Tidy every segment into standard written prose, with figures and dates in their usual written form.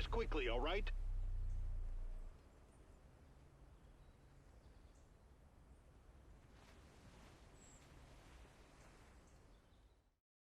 this quickly, all right?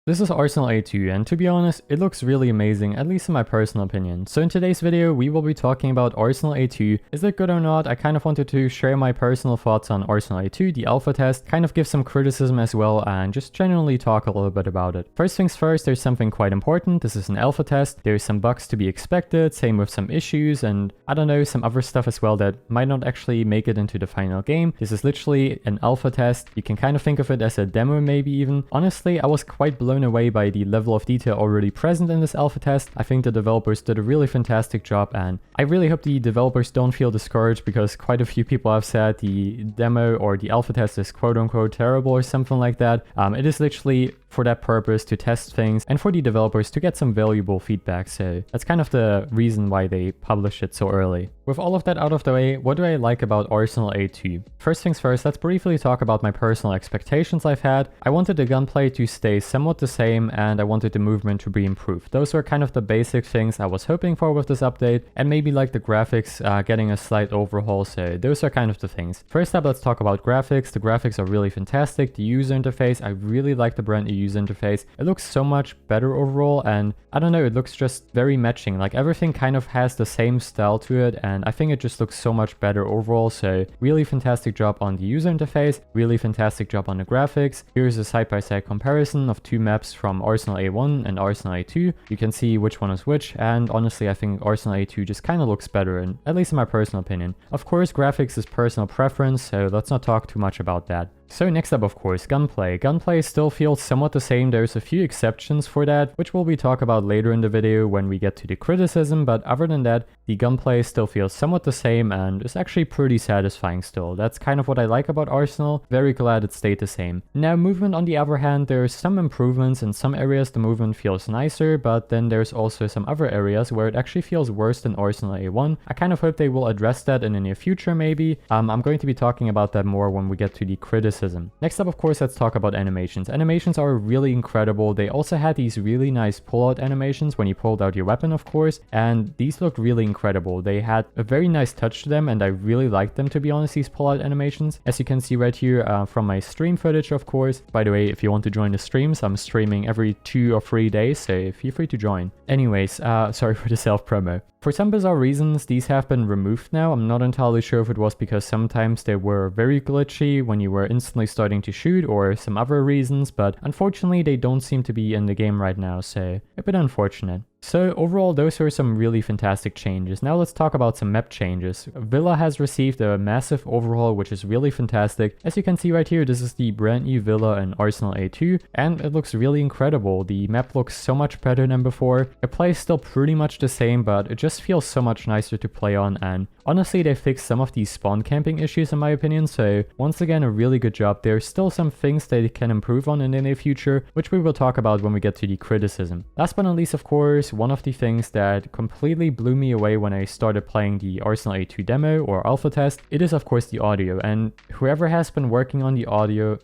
This is Arsenal A2, and to be honest, it looks really amazing, at least in my personal opinion. So in today's video, we will be talking about Arsenal A2. Is it good or not? I kind of wanted to share my personal thoughts on Arsenal A2, the alpha test, kind of give some criticism as well, and just generally talk a little bit about it. First things first, there's something quite important. This is an alpha test. There's some bugs to be expected, same with some issues, and I don't know, some other stuff as well that might not actually make it into the final game. This is literally an alpha test. You can kind of think of it as a demo maybe even. Honestly, I was quite blown away by the level of detail already present in this alpha test. I think the developers did a really fantastic job, and I really hope the developers don't feel discouraged because quite a few people have said the demo or the alpha test is quote-unquote terrible or something like that. It is literally for that purpose, to test things and for the developers to get some valuable feedback, so that's kind of the reason why they published it so early. With all of that out of the way, what do I like about Arsenal A2? First things first, let's briefly talk about my personal expectations I've had. I wanted the gunplay to stay somewhat the same, and I wanted the movement to be improved. Those were kind of the basic things I was hoping for with this update, and maybe like the graphics getting a slight overhaul, so those are kind of the things. First up, let's talk about graphics. The graphics are really fantastic. The user interface, I really like the brand new user interface. It looks so much better overall, and I don't know, it looks just very matching. Like everything kind of has the same style to it, and I think it just looks so much better overall. So really fantastic job on the user interface, really fantastic job on the graphics. Here's a side-by-side comparison of two maps from Arsenal A1 and Arsenal A2. You can see which one is which, and honestly I think Arsenal A2 just kind of looks better, and at least in my personal opinion. Of course, graphics is personal preference, so let's not talk too much about that. So next up, of course, gunplay. Gunplay still feels somewhat the same. There's a few exceptions for that, which we'll be talking about later in the video when we get to the criticism, but other than that, the gunplay still feels somewhat the same and is actually pretty satisfying still. That's kind of what I like about Arsenal. Very glad it stayed the same. Now, movement on the other hand, there's some improvements. In some areas the movement feels nicer, but then there's also some other areas where it actually feels worse than Arsenal A1. I kind of hope they will address that in the near future maybe. I'm going to be talking about that more when we get to the criticism. Next up, of course, let's talk about animations. Animations are really incredible. They also had these really nice pull-out animations when you pulled out your weapon, of course, and these looked really incredible. They had a very nice touch to them, and I really liked them, to be honest, these pull-out animations. As you can see right here from my stream footage, of course. By the way, if you want to join the streams, I'm streaming every 2 or 3 days, so feel free to join. Anyways, sorry for the self-promo. For some bizarre reasons, these have been removed now. I'm not entirely sure if it was because sometimes they were very glitchy when you were instantly starting to shoot or some other reasons, but unfortunately they don't seem to be in the game right now, so a bit unfortunate. So overall, those were some really fantastic changes. Now let's talk about some map changes. Villa has received a massive overhaul, which is really fantastic. As you can see right here, this is the brand new Villa in Arsenal A2, and it looks really incredible. The map looks so much better than before. The play is still pretty much the same, but it just feels so much nicer to play on, and honestly, they fixed some of these spawn camping issues in my opinion, so once again, a really good job. There's still some things they can improve on in the near future, which we will talk about when we get to the criticism. Last but not least, of course, one of the things that completely blew me away when I started playing the Arsenal A2 demo or alpha test, it is of course the audio, and whoever has been working on the audio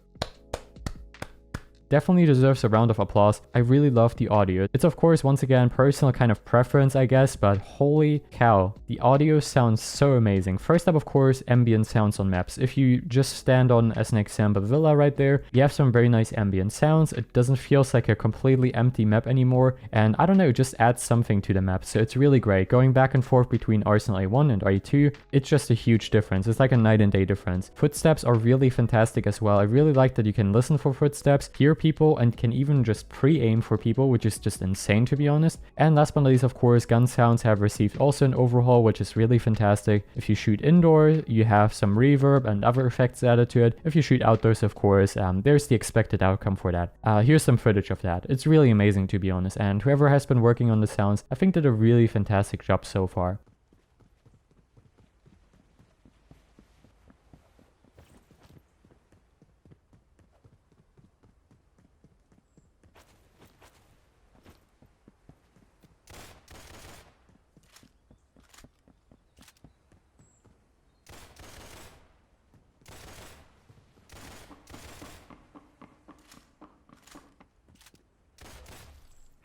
definitely deserves a round of applause. I really love the audio. It's of course once again personal kind of preference I guess, but holy cow, the audio sounds so amazing. First up, of course, ambient sounds on maps. If you just stand on, as an example, Villa right there, you have some very nice ambient sounds. It doesn't feel like a completely empty map anymore, and I don't know, it just adds something to the map, so it's really great. Going back and forth between Arsenal A1 and A2, it's just a huge difference. It's like a night and day difference. Footsteps are really fantastic as well. I really like that you can listen for footsteps, hear people, and can even just pre-aim for people, which is just insane to be honest. And last but not least, of course, gun sounds have received also an overhaul, which is really fantastic. If you shoot indoors, you have some reverb and other effects added to it. If you shoot outdoors, of course, there's the expected outcome for that. Here's some footage of that. It's really amazing to be honest, and whoever has been working on the sounds, I think did a really fantastic job so far.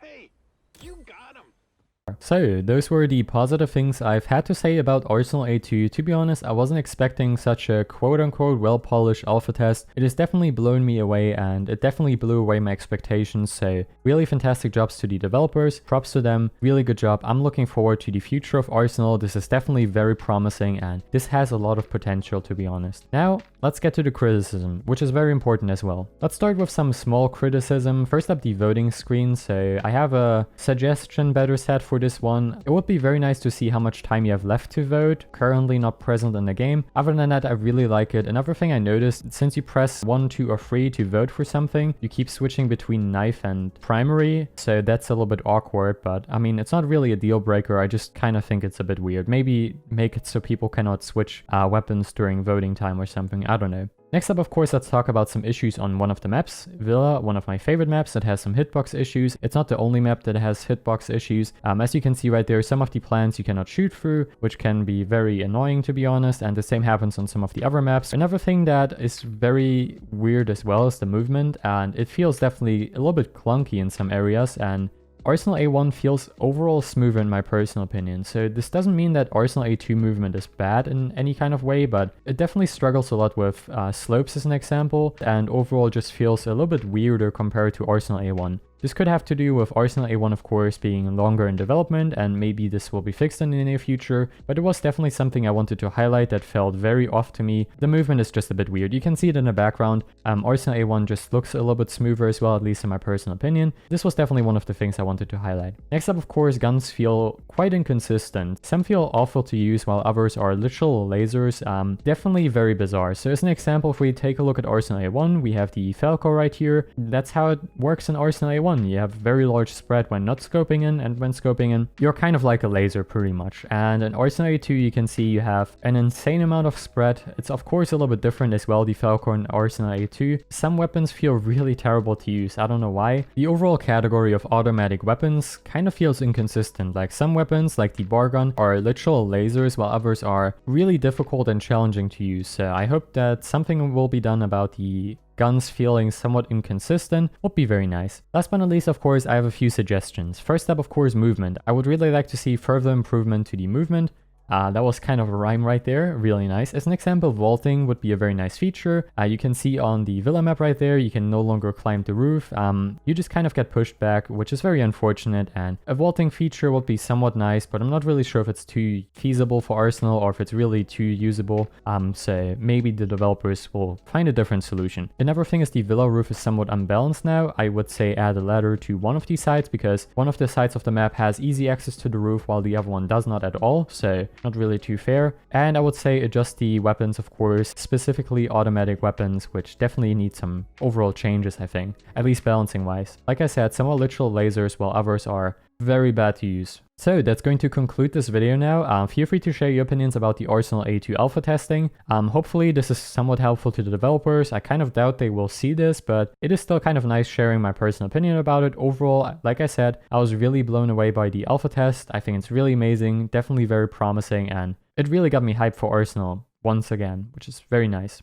Hey, you got him. So, those were the positive things I've had to say about Arsenal A2. To be honest, I wasn't expecting such a quote-unquote well-polished alpha test. It has definitely blown me away, and it definitely blew away my expectations, so really fantastic jobs to the developers. Props to them, really good job. I'm looking forward to the future of Arsenal. This is definitely very promising, and this has a lot of potential, to be honest. Now, let's get to the criticism, which is very important as well. Let's start with some small criticism. First up, the voting screen. So, I have a suggestion better set for this one. It would be very nice to see how much time you have left to vote, currently not present in the game. Other than that, I really like it. Another thing I noticed, since you press 1, 2 or 3 to vote for something, you keep switching between knife and primary, so that's a little bit awkward, but I mean, it's not really a deal breaker. I just kind of think it's a bit weird. Maybe make it so people cannot switch weapons during voting time or something, I don't know. Next up, of course, let's talk about some issues on one of the maps. Villa, one of my favorite maps that has some hitbox issues. It's not the only map that has hitbox issues. As you can see right there, some of the plants you cannot shoot through, which can be very annoying, to be honest, and the same happens on some of the other maps. Another thing that is very weird as well is the movement, and it feels definitely a little bit clunky in some areas, and Arsenal A1 feels overall smoother in my personal opinion, so this doesn't mean that Arsenal A2 movement is bad in any kind of way, but it definitely struggles a lot with slopes as an example, and overall just feels a little bit weirder compared to Arsenal A1. This could have to do with Arsenal A1 of course being longer in development, and maybe this will be fixed in the near future, but it was definitely something I wanted to highlight that felt very off to me. The movement is just a bit weird. You can see it in the background. Arsenal A1 just looks a little bit smoother as well, at least in my personal opinion. This was definitely one of the things I wanted to highlight. Next up, of course, guns feel quite inconsistent. Some feel awful to use while others are literal lasers. Definitely very bizarre. So as an example, if we take a look at Arsenal A1, we have the Falco right here. That's how it works in Arsenal A1. You have very large spread when not scoping in, and when scoping in, you're kind of like a laser pretty much. And in Arsenal A2, you can see you have an insane amount of spread. It's of course a little bit different as well, the Falco in Arsenal A2. Some weapons feel really terrible to use, I don't know why. The overall category of automatic weapons kind of feels inconsistent. Like some weapons, like the bar gun, are literal lasers, while others are really difficult and challenging to use. So I hope that something will be done about the guns feeling somewhat inconsistent would be very nice. Last but not least, of course, I have a few suggestions. First up, of course, movement. I would really like to see further improvement to the movement. That was kind of a rhyme right there, really nice. As an example, vaulting would be a very nice feature. You can see on the villa map right there, you can no longer climb the roof. You just kind of get pushed back, which is very unfortunate, and a vaulting feature would be somewhat nice, but I'm not really sure if it's too feasible for Arsenal or if it's really too usable. So maybe the developers will find a different solution. Another thing is the villa roof is somewhat unbalanced now. I would say add a ladder to one of these sides, because one of the sides of the map has easy access to the roof while the other one does not at all. So not really too fair. And I would say adjust the weapons, of course, specifically automatic weapons, which definitely need some overall changes, I think, at least balancing wise. Like I said, some are literal lasers while others are very bad to use. So that's going to conclude this video now. Feel free to share your opinions about the Arsenal A2 alpha testing. Hopefully this is somewhat helpful to the developers. I kind of doubt they will see this, but it is still kind of nice sharing my personal opinion about it. Overall, like I said, I was really blown away by the alpha test. I think it's really amazing, definitely very promising, and it really got me hyped for Arsenal once again, which is very nice.